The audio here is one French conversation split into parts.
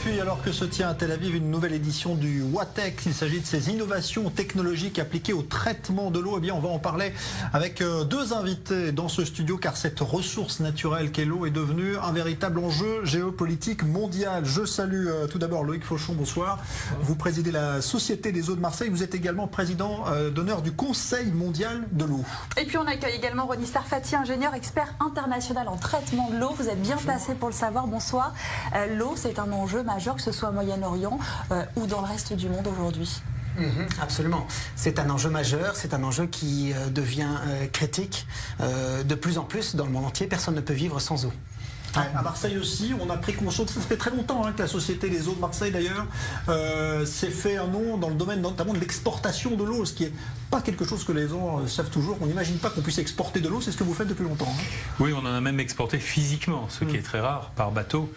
puis, alors que se tient à Tel Aviv une nouvelle édition du WATEX, il s'agit de ces innovations technologiques appliquées au traitement de l'eau. Eh bien, on va en parler avec deux invités dans ce studio, car cette ressource naturelle qu'est l'eau est devenue un véritable enjeu géopolitique mondial. Je salue tout d'abord Loïc Fauchon, bonsoir. Vous présidez la Société des eaux de Marseille. Vous êtes également président d'honneur du Conseil mondial de l'eau. Et puis on accueille également Roni Sarfati, ingénieur expert international en traitement de l'eau. Vous êtes bien placé pour le savoir. Bonsoir. L'eau, c'est un enjeu majeur, que ce soit au Moyen-Orient ou dans le reste du monde aujourd'hui. Absolument. C'est un enjeu majeur, c'est un enjeu qui devient critique de plus en plus dans le monde entier. Personne ne peut vivre sans eau. À Marseille aussi, on a pris conscience, ça fait très longtemps que la Société des eaux de Marseille d'ailleurs s'est fait un nom dans le domaine notamment de l'exportation de l'eau, ce qui n'est pas quelque chose que les gens savent toujours. On n'imagine pas qu'on puisse exporter de l'eau, c'est ce que vous faites depuis longtemps. Oui, on en a même exporté physiquement, ce qui est très rare, par bateau,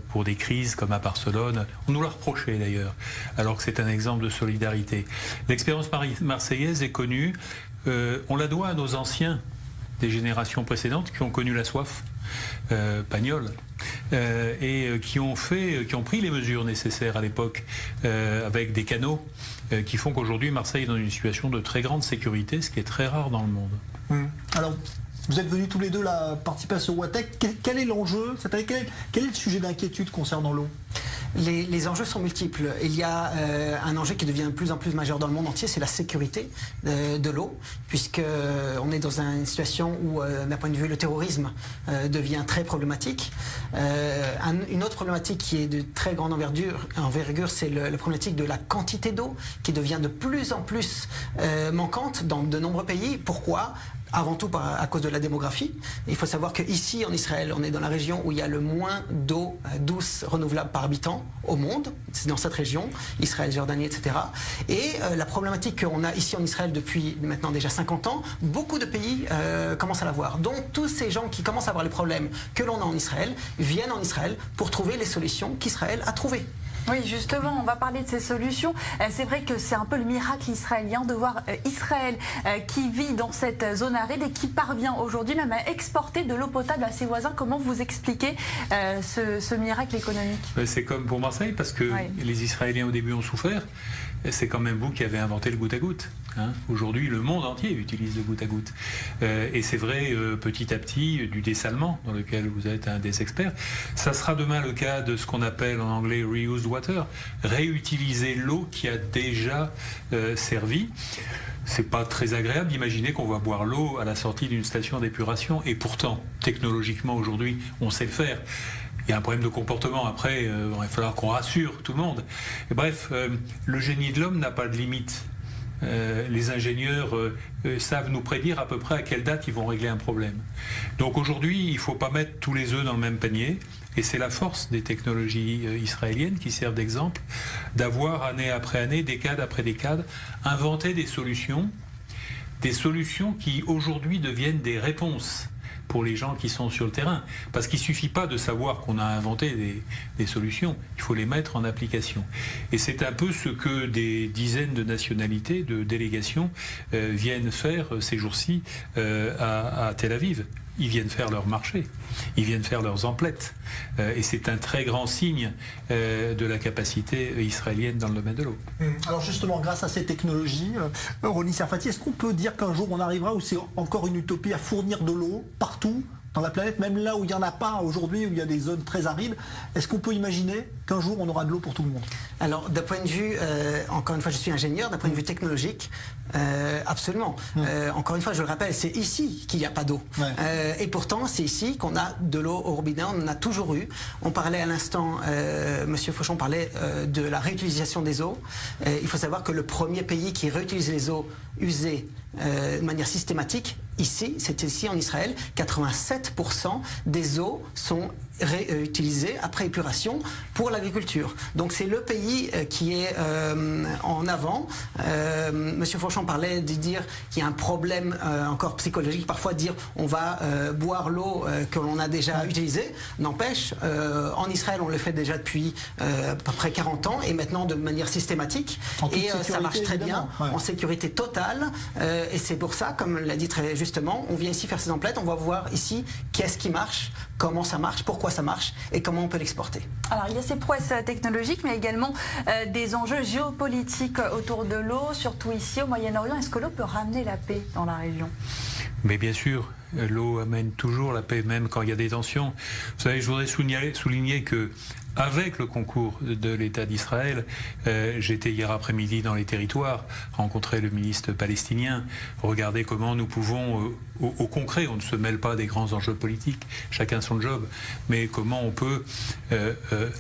pour des crises comme à Barcelone. On nous l'a reproché d'ailleurs, alors que c'est un exemple de solidarité. L'expérience marseillaise est connue, on la doit à nos anciens des générations précédentes qui ont connu la soif. Pagnol, et qui ont pris les mesures nécessaires à l'époque avec des canaux qui font qu'aujourd'hui Marseille est dans une situation de très grande sécurité, ce qui est très rare dans le monde. Alors, vous êtes venus tous les deux là, participer à ce WATEX. Quel est l'enjeu? Quel est le sujet d'inquiétude concernant l'eau? Les enjeux sont multiples. Il y a un enjeu qui devient de plus en plus majeur dans le monde entier, c'est la sécurité de l'eau, puisqu'on est dans une situation où, d'un point de vue, le terrorisme devient très problématique. Une autre problématique qui est de très grande envergure, c'est la problématique de la quantité d'eau, qui devient de plus en plus manquante dans de nombreux pays. Pourquoi ? Avant tout à cause de la démographie. Il faut savoir qu'ici en Israël, on est dans la région où il y a le moins d'eau douce renouvelable par habitant au monde. C'est dans cette région, Israël, Jordanie, etc. Et la problématique qu'on a ici en Israël depuis maintenant déjà 50 ans, beaucoup de pays commencent à l'avoir. Donc tous ces gens qui commencent à avoir les problèmes que l'on a en Israël viennent en Israël pour trouver les solutions qu'Israël a trouvées. Oui, justement, on va parler de ces solutions. C'est vrai que c'est un peu le miracle israélien de voir Israël qui vit dans cette zone aride et qui parvient aujourd'hui même à exporter de l'eau potable à ses voisins. Comment vous expliquez ce miracle économique? C'est comme pour Marseille, parce que les Israéliens au début ont souffert. C'est quand même vous qui avez inventé le goutte à goutte. Aujourd'hui, le monde entier utilise le goutte à goutte. Et c'est vrai, petit à petit, du dessalement, dans lequel vous êtes un des experts. Ça sera demain le cas de ce qu'on appelle en anglais reused water, réutiliser l'eau qui a déjà servi. C'est pas très agréable d'imaginer qu'on va boire l'eau à la sortie d'une station d'épuration. Et pourtant, technologiquement, aujourd'hui, on sait le faire. Il y a un problème de comportement. Après, il va falloir qu'on rassure tout le monde. Et bref, le génie de l'homme n'a pas de limite. Les ingénieurs savent nous prédire à peu près à quelle date ils vont régler un problème. Donc aujourd'hui, il ne faut pas mettre tous les œufs dans le même panier. Et c'est la force des technologies israéliennes qui servent d'exemple, d'avoir année après année, décade après décade, inventé des solutions qui aujourd'hui deviennent des réponses pour les gens qui sont sur le terrain. Parce qu'il ne suffit pas de savoir qu'on a inventé des solutions, il faut les mettre en application. Et c'est un peu ce que des dizaines de nationalités, de délégations viennent faire ces jours-ci à Tel Aviv. Ils viennent faire leur marché, ils viennent faire leurs emplettes. Et c'est un très grand signe de la capacité israélienne dans le domaine de l'eau. Alors justement, grâce à ces technologies, Roni Sarfati, est-ce qu'on peut dire qu'un jour on arrivera où c'est encore une utopie à fournir de l'eau partout dans la planète, même là où il n'y en a pas aujourd'hui, où il y a des zones très arides? Est-ce qu'on peut imaginer qu'un jour on aura de l'eau pour tout le monde? Alors d'un point de vue, encore une fois je suis ingénieur, d'un point de vue technologique, absolument. Encore une fois je le rappelle, c'est ici qu'il n'y a pas d'eau. Et pourtant c'est ici qu'on a de l'eau au robinet, on en a toujours eu. On parlait à l'instant, Monsieur Fauchon parlait de la réutilisation des eaux. Il faut savoir que le premier pays qui réutilise les eaux usées de manière systématique, c'est ici en Israël. 87% des eaux sont réutilisées après épuration pour l'agriculture. Donc c'est le pays qui est en avant. Monsieur Fauchon parlait de dire qu'il y a un problème encore psychologique, parfois de dire on va boire l'eau que l'on a déjà utilisée. N'empêche, en Israël on le fait déjà depuis à peu près 40 ans et maintenant de manière systématique. Et ça marche très bien, en sécurité totale. c'est pour ça, comme l'a dit très justement, on vient ici faire ces emplettes, on va voir ici qu'est-ce qui marche, comment ça marche, pourquoi ça marche et comment on peut l'exporter. Alors il y a ces prouesses technologiques, mais également des enjeux géopolitiques autour de l'eau, surtout ici au Moyen-Orient. Est-ce que l'eau peut ramener la paix dans la région? Mais bien sûr, l'eau amène toujours la paix, même quand il y a des tensions. Vous savez, je voudrais souligner que avec le concours de l'État d'Israël, j'étais hier après-midi dans les territoires, rencontrer le ministre palestinien, regarder comment nous pouvons, au concret, on ne se mêle pas des grands enjeux politiques, chacun son job, mais comment on peut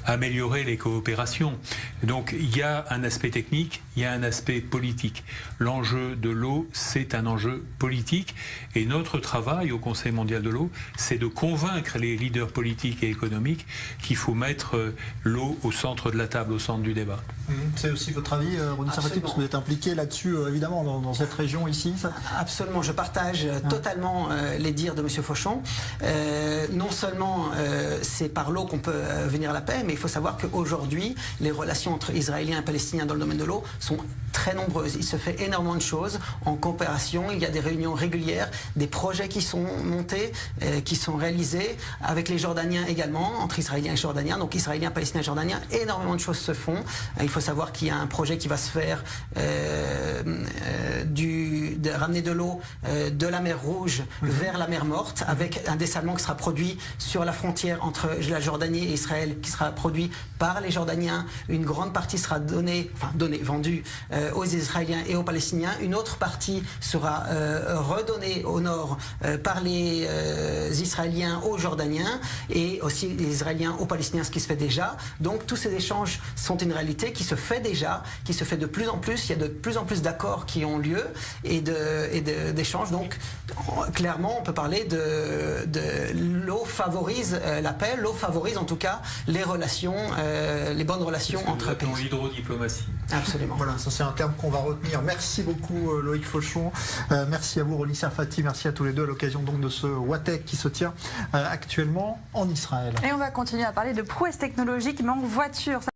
améliorer les coopérations. Donc il y a un aspect technique, il y a un aspect politique. L'enjeu de l'eau, c'est un enjeu politique, et notre travail au Conseil mondial de l'eau, c'est de convaincre les leaders politiques et économiques qu'il faut mettre l'eau au centre de la table, au centre du débat. C'est aussi votre avis, Ronnie Sarfati, parce que vous êtes impliqué là-dessus, évidemment, dans cette région ici. Ça... Absolument, je partage totalement les dires de M. Fauchon. Non seulement c'est par l'eau qu'on peut venir à la paix, mais il faut savoir qu'aujourd'hui, les relations entre Israéliens et Palestiniens dans le domaine de l'eau sont très nombreuses. Il se fait énormément de choses en coopération. Il y a des réunions régulières, des projets qui sont montés, qui sont réalisés avec les Jordaniens également, entre Israéliens et Jordaniens. Donc Israéliens, Palestiniens, Jordaniens, énormément de choses se font. Il faut savoir qu'il y a un projet qui va se faire de ramener de l'eau de la mer Rouge vers la mer Morte, avec un dessalement qui sera produit sur la frontière entre la Jordanie et Israël, qui sera produit par les Jordaniens. Une grande partie sera vendue aux Israéliens et aux Palestiniens. Une autre partie sera redonnée au nord par les Israéliens aux Jordaniens et aussi les Israéliens aux Palestiniens, ce qui se fait déjà. Donc tous ces échanges sont une réalité qui se fait déjà, qui se fait de plus en plus. Il y a de plus en plus d'accords qui ont lieu et d'échanges. Donc clairement, on peut parler de l'eau favorise la paix, l'eau favorise en tout cas les relations, les bonnes relations entre pays. L'hydrodiplomatie. Absolument. Voilà, ça c'est un terme qu'on va retenir. Merci beaucoup Loïc Fauchon. Merci à vous Ronnie Sarfati. Merci à tous les deux à l'occasion donc de ce WATEC qui se tient actuellement en Israël. Et on va continuer à parler de prouesses technologiques, mais en voiture.